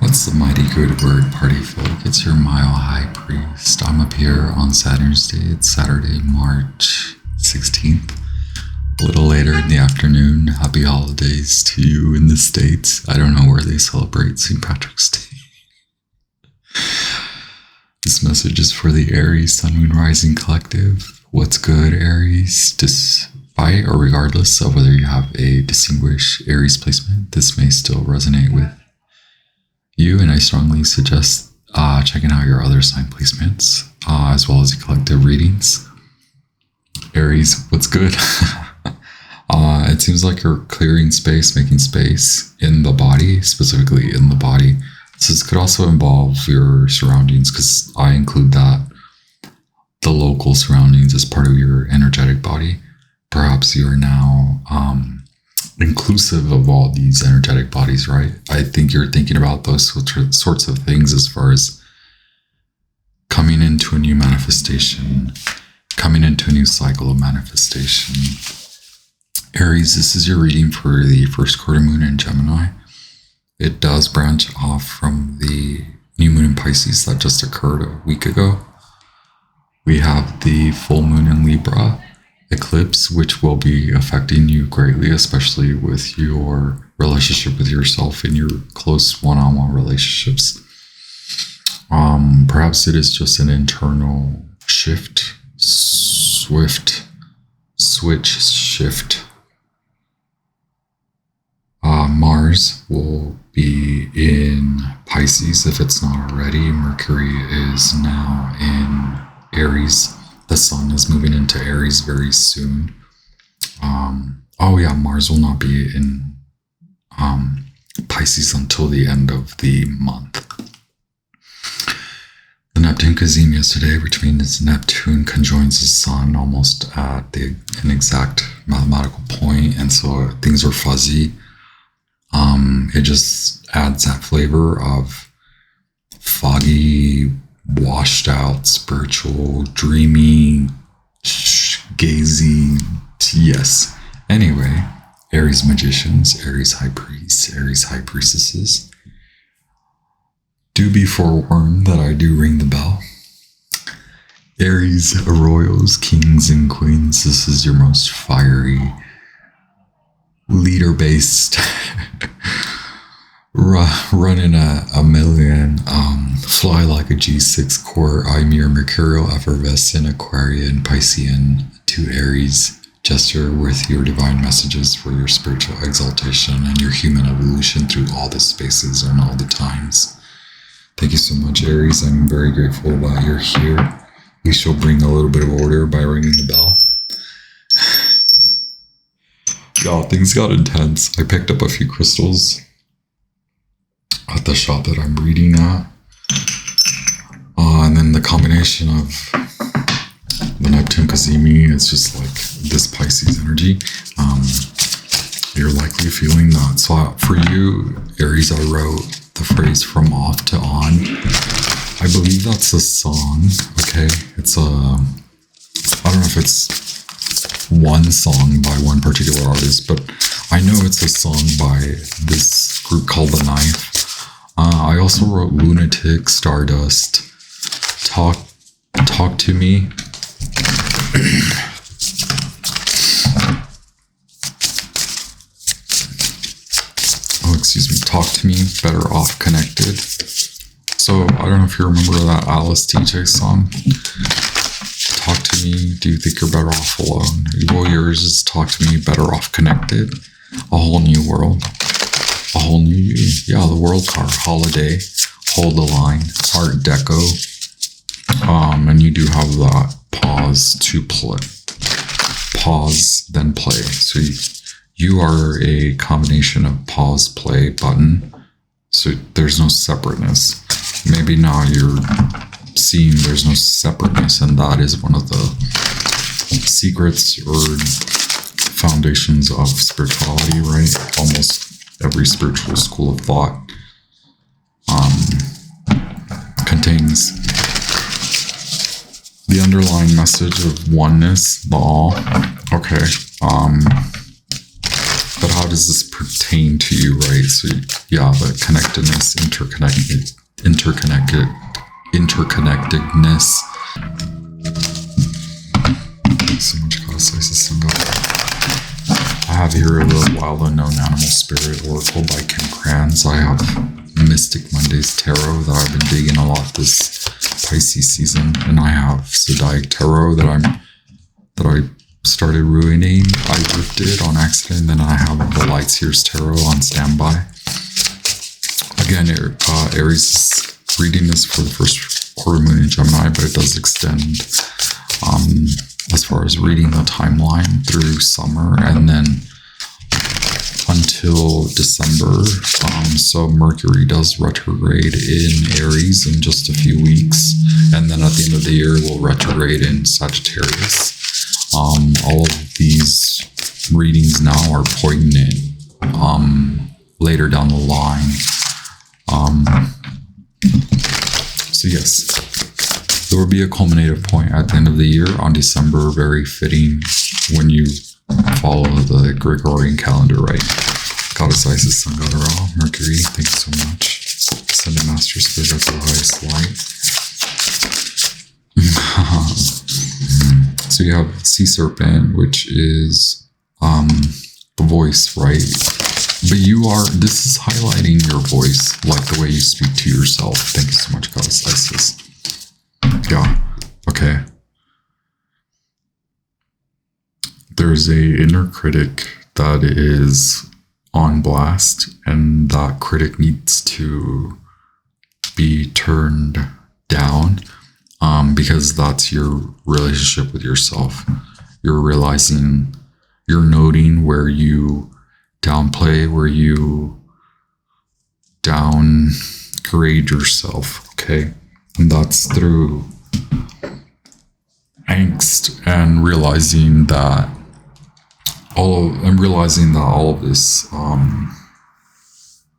What's the mighty good word, party folk? It's your mile high priest. I'm up here on Saturn's Day. It's Saturday, March 16th. A little later in the afternoon. Happy holidays to you in the States. I don't know where they celebrate St. Patrick's Day. This message is for the Aries Sun Moon Rising Collective. What's good, Aries? Despite or regardless of whether you have a distinguished Aries placement, this may still resonate with you, and I strongly suggest checking out your other sign placements, as well as the collective readings. Aries, what's good? It seems like you're clearing space, making space in the body, specifically in the body. This could also involve your surroundings, because I include that, the local surroundings, as part of your energetic body. Perhaps you are now inclusive of all these energetic bodies, right? I think you're thinking about those sorts of things as far as coming into a new manifestation, coming into a new cycle of manifestation. Aries, this is your reading for the first quarter moon in Gemini. It does branch off from the new moon in Pisces that just occurred a week ago. We have the full moon in Libra eclipse, which will be affecting you greatly, especially with your relationship with yourself and your close one-on-one relationships. Perhaps it is just an internal shift, switch shift. Mars will be in Pisces if it's not already. Mercury is now in Aries. The sun is moving into Aries very soon. Mars will not be in Pisces until the end of the month. The Neptune cazimi yesterday, which means Neptune conjoins the sun almost at an exact mathematical point, and so things are fuzzy. It just adds that flavor of foggy, washed out, spiritual, dreamy, gazy. Yes. Anyway, Aries magicians, Aries high priests, Aries high priestesses, do be forewarned that I do ring the bell. Aries royals, kings, and queens, this is your most fiery, leader-based, running a million, fly like a G6 core. I'm your mercurial, effervescent, Aquarian, Piscean to Aries gesture with your divine messages for your spiritual exaltation and your human evolution through all the spaces and all the times. Thank you so much, Aries. I'm very grateful that you're here. We shall bring a little bit of order by ringing the bell. Y'all, things got intense. I picked up a few crystals at the shop that I'm reading at. And then the combination of the Neptune cazimi, it's just like this Pisces energy. You're likely feeling that. So for you, Aries, I wrote the phrase from off to on. I believe that's a song. Okay. It's I don't know if it's one song by one particular artist, but I know it's a song by this group called The Knife. I also wrote Lunatic, Stardust, Talk to Me. Talk to Me, Better Off Connected. So I don't know if you remember that Alice TJ song. Talk to me, do you think you're better off alone? Well, yours is Talk to Me, Better Off Connected. A whole new world. A whole new you. Yeah, the world card. Holiday. Hold the line. Art Deco. And you do have that pause to play. Pause, then play. So you are a combination of pause, play, button. So there's no separateness. Maybe now you're seeing there's no separateness, and that is one of the secrets or foundations of spirituality, right? Almost every spiritual school of thought contains the underlying message of oneness, the all. Okay. But how does this pertain to you, right? So yeah, the connectedness, interconnectedness. So much goddess Isis and God. I have here the Wild Unknown Animal Spirit Oracle by Kim Krans. I have Mystic Mondays Tarot that I've been digging a lot this Pisces season, and I have Zodiac Tarot that I started ruining. I drifted on accident, then I have the Lights Here's Tarot on standby. Again, Aries reading is for the first quarter moon in Gemini, but it does extend as far as reading the timeline through summer and then until December. So Mercury does retrograde in Aries in just a few weeks, and then at the end of the year will retrograde in Sagittarius. All of these readings now are poignant later down the line. So yes, there will be a culminative point at the end of the year on December, very fitting when you follow the Gregorian calendar, right? Goddess Isis, Sun God Ra, Mercury, thank you so much. Ascended Master Spirit at the highest light. So you have Sea Serpent, which is the voice, right? But this is highlighting your voice, like the way you speak to yourself. Thank you so much, Goddess Isis. Yeah, okay. There's a inner critic that is on blast, and that critic needs to be turned down because that's your relationship with yourself. You're realizing, you're noting where you downplay, where you downgrade yourself, okay? And that's through angst and realizing that all of this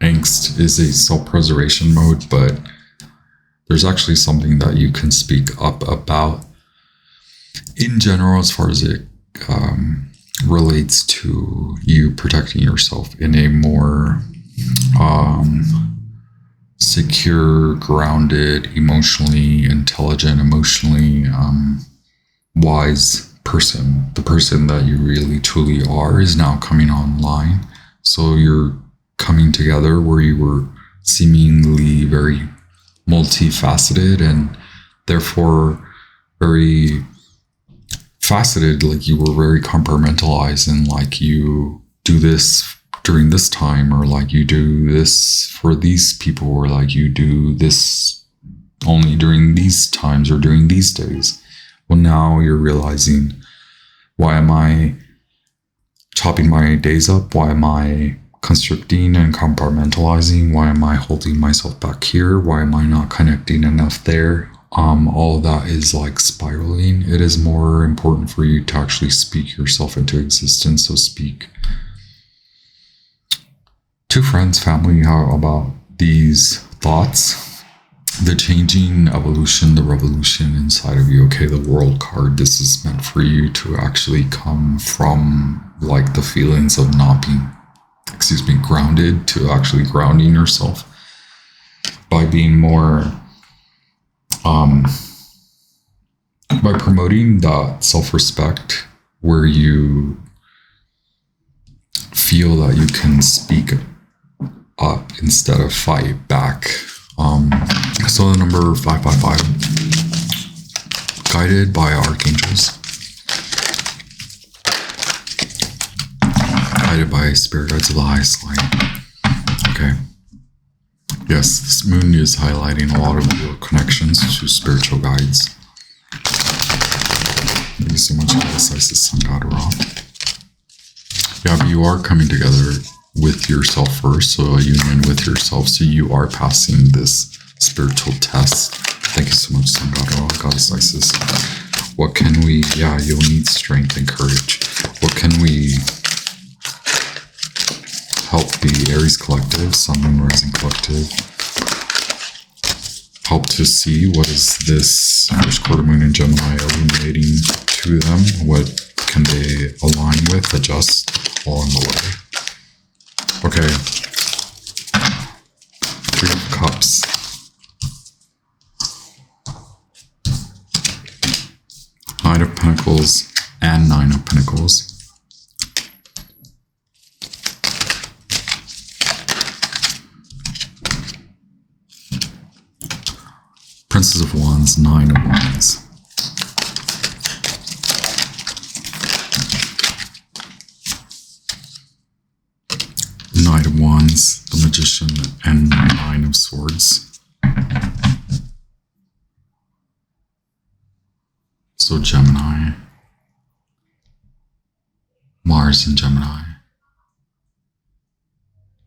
angst is a self-preservation mode, but there's actually something that you can speak up about in general as far as it relates to you protecting yourself in a more secure, grounded, emotionally intelligent, emotionally wise person. The person that you really truly are is now coming online. So you're coming together where you were seemingly very multifaceted and therefore very faceted, like you were very compartmentalized, and like you do this during this time, or like you do this for these people, or like you do this only during these times or during these days. Well, now you're realizing, why am I chopping my days up? Why am I constricting and compartmentalizing? Why am I holding myself back here? Why am I not connecting enough there? All of that is like spiraling. It is more important for you to actually speak yourself into existence. So speak to friends, family, how about these thoughts, the changing evolution, the revolution inside of you. Okay, the World card, this is meant for you to actually come from like the feelings of not being, grounded, to actually grounding yourself by being more, by promoting that self-respect where you feel that you can speak up instead of fight back. So the number 555, guided by archangels, guided by spirit guides of the highest light. Okay. Yes, this moon is highlighting a lot of your connections to spiritual guides. Thank you so much, Isis, Sun God Ra. Yeah, but you are coming together with yourself first, so a union with yourself. So you are passing this spiritual test. Thank you so much, Sun God Ra, Goddess Isis. What can we, you'll need strength and courage. What can we help the Aries collective, Sun, Moon, Rising collective, help to see what is this first quarter moon in Gemini illuminating to them? What can they align with, adjust along the way? Okay. Three of Cups. Knight of Pentacles and Nine of Pentacles. Princess of Wands, Nine of Wands. Knight of Wands, the Magician, and Nine of Swords. So Gemini, Mars in Gemini,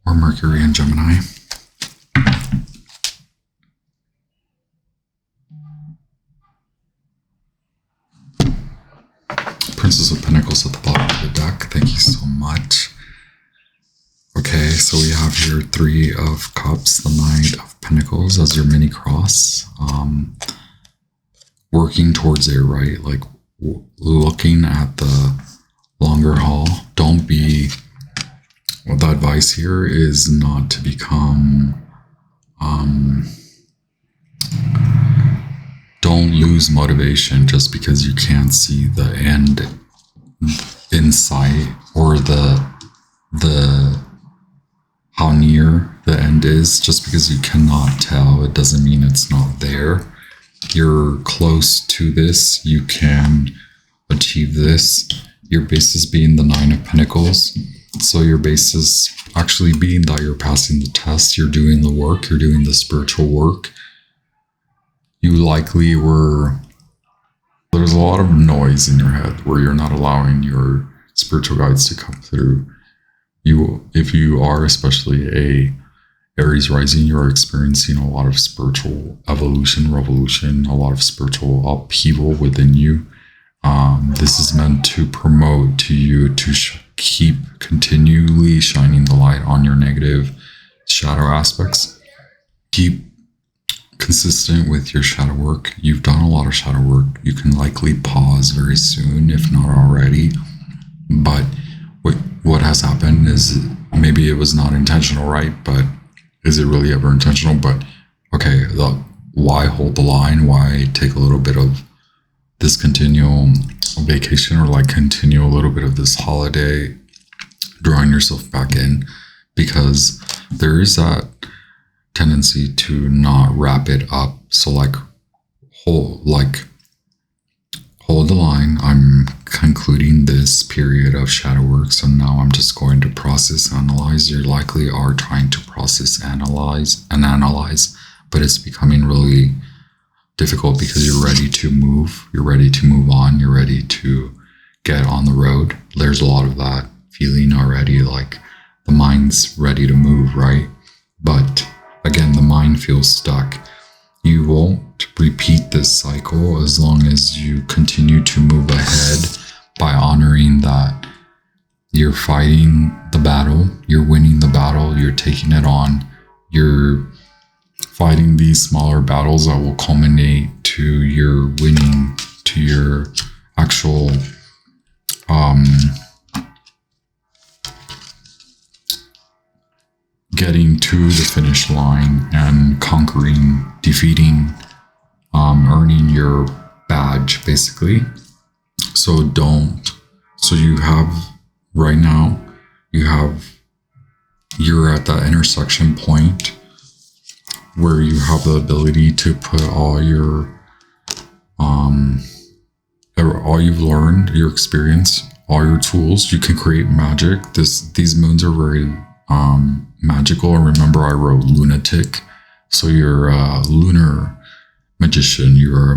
or Mercury in Gemini. Princess of Pentacles at the bottom of the deck. Thank you so much. Okay, so we have here Three of Cups, the Knight of Pentacles as your mini cross. Working towards it, right? Like looking at the longer haul. Don't be, well, the advice here is not to become, don't lose motivation just because you can't see the end in sight, or the how near the end is. Just because you cannot tell, it doesn't mean it's not there. You're close to this, you can achieve this. Your basis being the Nine of Pentacles. So your basis actually being that you're passing the test, you're doing the work, you're doing the spiritual work. You likely were, there's a lot of noise in your head where you're not allowing your spiritual guides to come through. If you are especially a Aries rising, you're experiencing a lot of spiritual evolution, revolution, a lot of spiritual upheaval within you. This is meant to promote to you to keep continually shining the light on your negative shadow aspects. Keep consistent with your shadow work. You've done a lot of shadow work. You can likely pause very soon, if not already. But what has happened is maybe it was not intentional, right? But is it really ever intentional? But okay, why hold the line? Why take a little bit of this continual vacation, or like continue a little bit of this holiday, drawing yourself back in? Because there is that tendency to not wrap it up. So hold the line. I'm concluding this period of shadow work, so now I'm just going to process, analyze. You likely are trying to process, analyze, but it's becoming really difficult because you're ready to move. You're ready to move on. You're ready to get on the road. There's a lot of that feeling already, like the mind's ready to move, right? But again, the mind feels stuck. You won't repeat this cycle as long as you continue to move ahead by honoring that you're fighting the battle, you're winning the battle, you're taking it on, you're fighting these smaller battles that will culminate to your winning, to your actual getting to the finish line and conquering, defeating, earning your badge, basically. So you have, right now, you're at that intersection point where you have the ability to put all you've learned, your experience, all your tools. You can create magic. These moons are very magical. And remember, I wrote lunatic. So you're a lunar magician. You're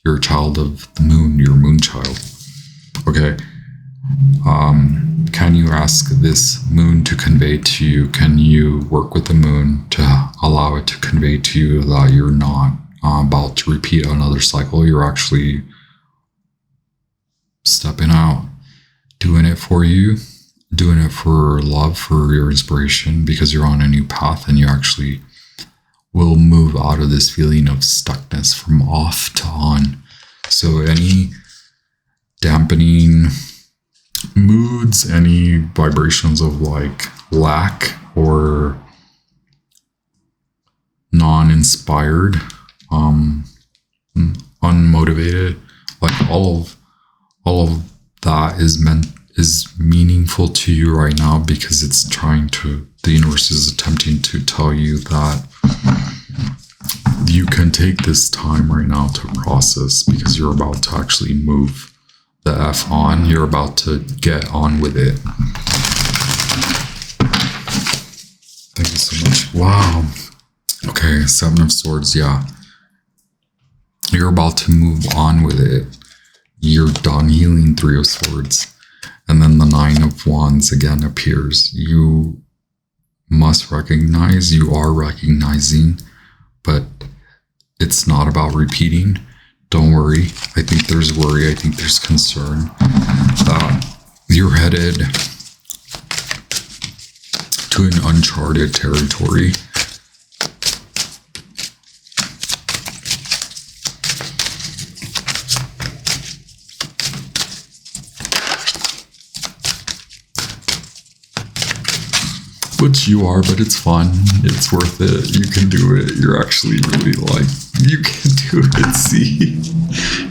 you're a child of the moon. You're a moon child. Okay. Can you ask this moon to convey to you? Can you work with the moon to allow it to convey to you that you're not about to repeat another cycle? You're actually stepping out, doing it for you, doing it for love, for your inspiration, because you're on a new path and you actually will move out of this feeling of stuckness from off to on. So any dampening moods, any vibrations of like lack or non-inspired, unmotivated, like all of that is meaningful to you right now, because the universe is attempting to tell you that you can take this time right now to process, because you're about to actually move the F on. You're about to get on with it. Thank you so much. Wow. Okay, Seven of Swords, yeah. You're about to move on with it. You're done healing. Three of Swords. And then the Nine of Wands again appears. You must recognize, you are recognizing, but it's not about repeating. Don't worry. I think there's worry. I think there's concern that you're headed to an uncharted territory. Which you are, but it's fun. It's worth it. You can do it. You're actually really like, you can do it. See,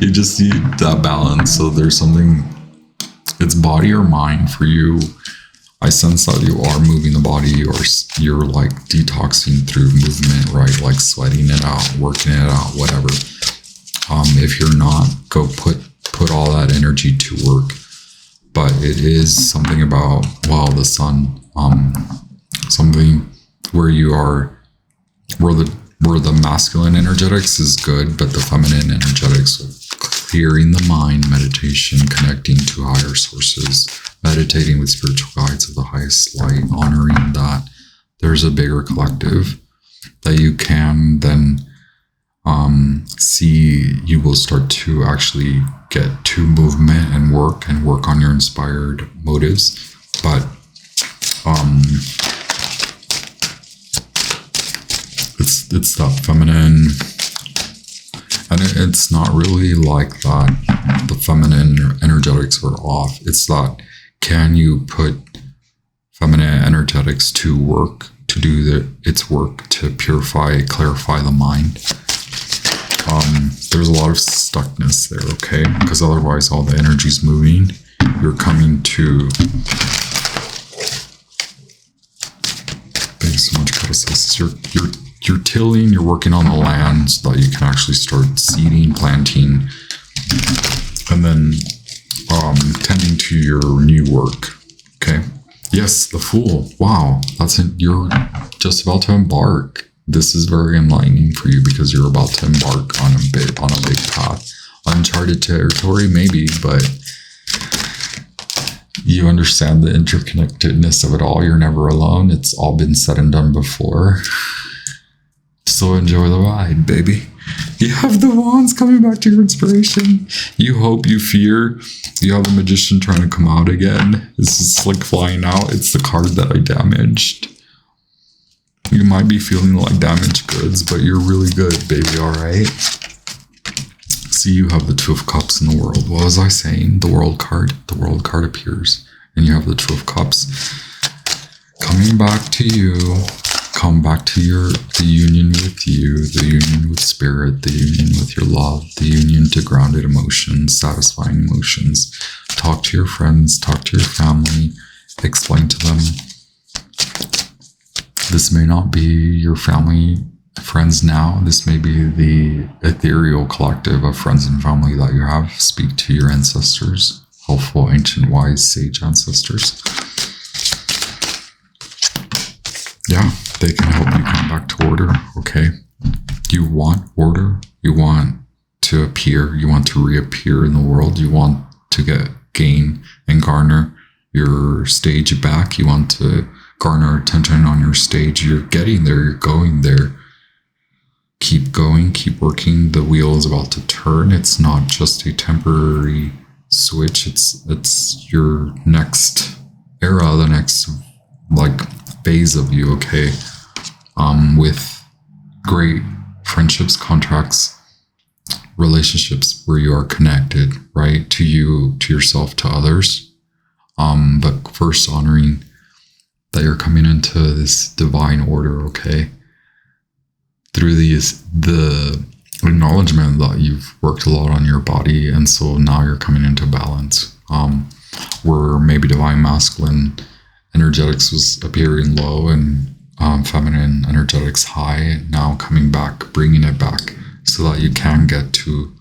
you just need that balance. So there's something, it's body or mind for you. I sense that you are moving the body, or you're like detoxing through movement, right? Like sweating it out, working it out, whatever. If you're not, go put all that energy to work. But it is something about, well, the sun, something where you are, where the masculine energetics is good, but the feminine energetics, clearing the mind, meditation, connecting to higher sources, meditating with spiritual guides of the highest light, honoring that there's a bigger collective that you can then see. You will start to actually get to movement and work on your inspired motives. But it's that feminine, and it's not really like that the feminine energetics are off. It's that, can you put feminine energetics to work, to do its work, to purify, clarify the mind? There's a lot of stuckness there, okay? Because otherwise all the energy's moving. You're coming to... Thanks so much, Capricorn. You're tilling, you're working on the land so that you can actually start seeding, planting, and then tending to your new work. Okay. Yes, the Fool. Wow, that's it. You're just about to embark. This is very enlightening for you, because you're about to embark on a big path. Uncharted territory, maybe, but you understand the interconnectedness of it all. You're never alone. It's all been said and done before. So enjoy the ride, baby. You have the Wands coming back to your inspiration. You hope, you fear. You have the Magician trying to come out again. This is like flying out. It's the card that I damaged. You might be feeling like damaged goods, but you're really good, baby, all right? See, you have the Two of Cups in the World. What was I saying? The World card. The World card appears, and you have the Two of Cups coming back to you. Come back to the union with you, the union with spirit, the union with your love, the union to grounded emotions, satisfying emotions. Talk to your friends, talk to your family, explain to them. This may not be your family, friends now. This may be the ethereal collective of friends and family that you have. Speak to your ancestors, helpful, ancient, wise, sage ancestors. Yeah, they can help you come back to order, okay? You want order. You want to appear. You want to reappear in the world. You want to gain and garner your stage back. You want to garner attention on your stage. You're getting there. You're going there. Keep going. Keep working. The wheel is about to turn. It's not just a temporary switch. It's your next era, the next phase of you, okay? With great friendships, contracts, relationships where you are connected, right? To you, to yourself, to others. But first honoring that you're coming into this divine order, okay? Through the acknowledgement that you've worked a lot on your body, and so now you're coming into balance. Where maybe divine masculine energetics was appearing low and feminine energetics high, now coming back, bringing it back so that you can get to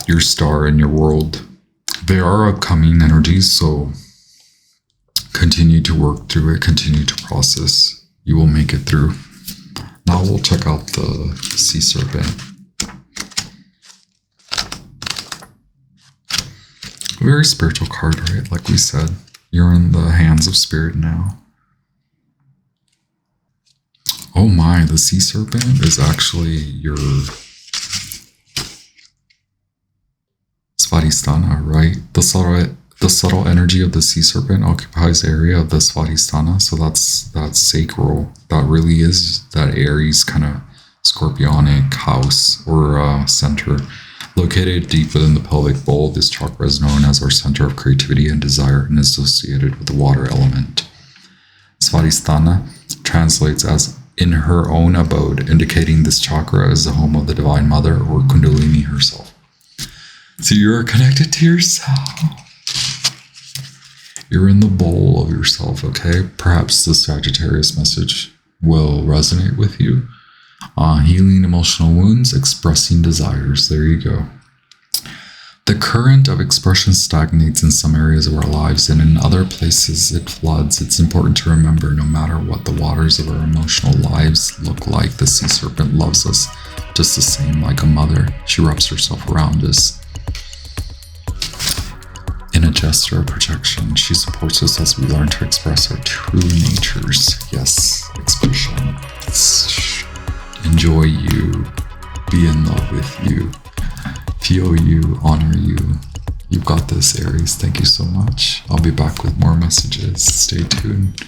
your star and your world. They are upcoming energies, so continue to work through it, continue to process. You will make it through. Now we'll check out the sea serpent. Very spiritual card, right? Like we said, you're in the hands of spirit now. Oh my, the sea serpent is actually your Svadhisthana, right? The subtle energy of the sea serpent occupies the area of the Svadhisthana, so that's sacral. That really is that Aries kind of scorpionic house or center. Located deep within the pelvic bowl, this chakra is known as our center of creativity and desire and is associated with the water element. Svadhisthana translates as in her own abode, indicating this chakra is the home of the Divine Mother or Kundalini herself. So you're connected to yourself. You're in the bowl of yourself, okay? Perhaps the Sagittarius message will resonate with you. Healing emotional wounds, expressing desires. There you go. The current of expression stagnates in some areas of our lives, and in other places it floods. It's important to remember, no matter what the waters of our emotional lives look like, the sea serpent loves us just the same, like a mother. She wraps herself around us in a gesture of protection. She supports us as we learn to express our true natures. Yes, expression. Enjoy you, be in love with you, feel you, honor you. You've got this, Aries. Thank you so much. I'll be back with more messages. Stay tuned.